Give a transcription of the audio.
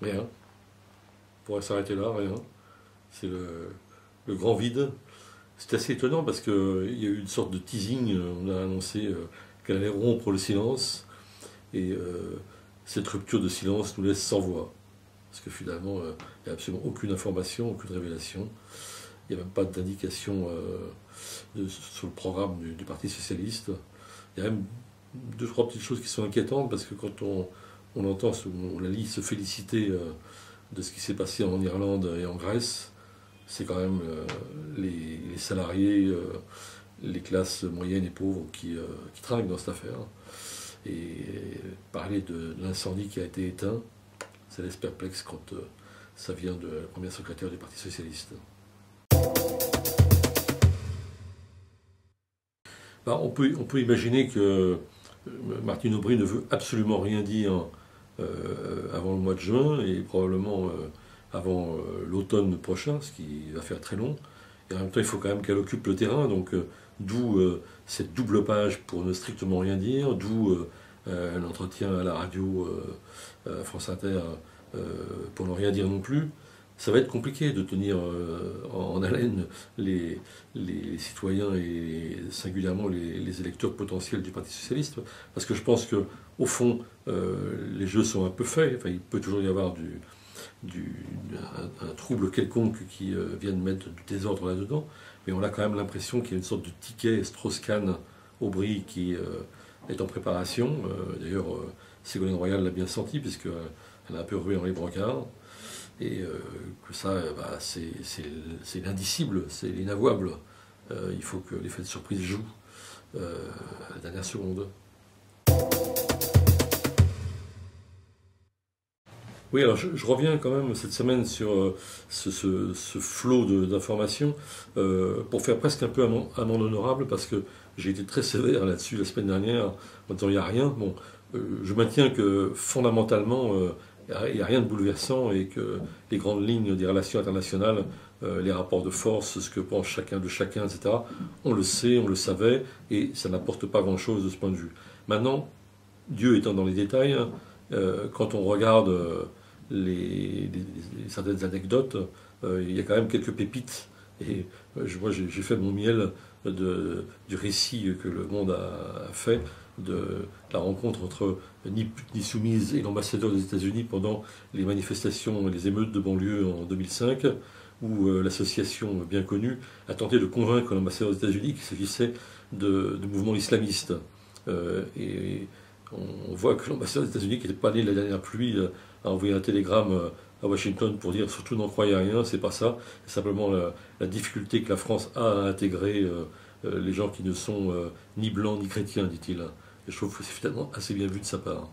Rien. On pourrait s'arrêter là, rien. C'est le grand vide. C'est assez étonnant parce qu'il y a eu une sorte de teasing. On a annoncé qu'elle allait rompre le silence. Et cette rupture de silence nous laisse sans voix. Parce que finalement, il n'y a absolument aucune information, aucune révélation. Il n'y a même pas d'indication sur le programme du Parti Socialiste. Il y a même deux, trois petites choses qui sont inquiétantes parce que quand on entend, on la lit se féliciter de ce qui s'est passé en Irlande et en Grèce, c'est quand même les salariés, les classes moyennes et pauvres qui trinquent dans cette affaire. Et parler de l'incendie qui a été éteint, ça laisse perplexe quand ça vient de la première secrétaire du Parti Socialiste. Ben, on peut imaginer que Martine Aubry ne veut absolument rien dire avant le mois de juin et probablement avant l'automne prochain, ce qui va faire très long. Et en même temps, il faut quand même qu'elle occupe le terrain, donc d'où cette double page pour ne strictement rien dire, d'où un entretien à la radio France Inter pour ne rien dire non plus. Ça va être compliqué de tenir en haleine les citoyens et singulièrement les électeurs potentiels du Parti Socialiste, parce que je pense que au fond, les jeux sont un peu faits. Enfin, il peut toujours y avoir un trouble quelconque qui vienne mettre du désordre là-dedans, mais on a quand même l'impression qu'il y a une sorte de ticket Strauss-Kahn-Aubry qui est en préparation. D'ailleurs, Ségolène Royal l'a bien senti, puisqu'elle a un peu rué dans les brancards. Et que ça, c'est l'indicible, c'est l'inavouable. Il faut que l'effet de surprise joue à la dernière seconde. Oui, alors je reviens quand même cette semaine sur ce flot d'informations pour faire presque un peu amende honorable, parce que j'ai été très sévère là-dessus la semaine dernière en disant il n'y a rien. Bon, je maintiens que fondamentalement, il n'y a rien de bouleversant et que les grandes lignes des relations internationales, les rapports de force, ce que pense chacun de chacun, etc., on le sait, on le savait, et ça n'apporte pas grand-chose de ce point de vue. Maintenant, Dieu étant dans les détails, quand on regarde certaines anecdotes, il y a quand même quelques pépites. Et moi, j'ai fait mon miel du récit que Le Monde a fait de la rencontre entre Ni Pute Ni Soumise et l'ambassadeur des États-Unis pendant les manifestations et les émeutes de banlieue en 2005, où l'association bien connue a tenté de convaincre l'ambassadeur des États-Unis qu'il s'agissait de mouvements islamistes. Et on voit que l'ambassadeur des États-Unis, qui n'était pas né de la dernière pluie, a envoyé un télégramme à Washington pour dire surtout n'en croyez rien, c'est pas ça. C'est simplement la difficulté que la France a à intégrer les gens qui ne sont ni blancs ni chrétiens, dit-il. Et je trouve que c'est finalement assez bien vu de sa part.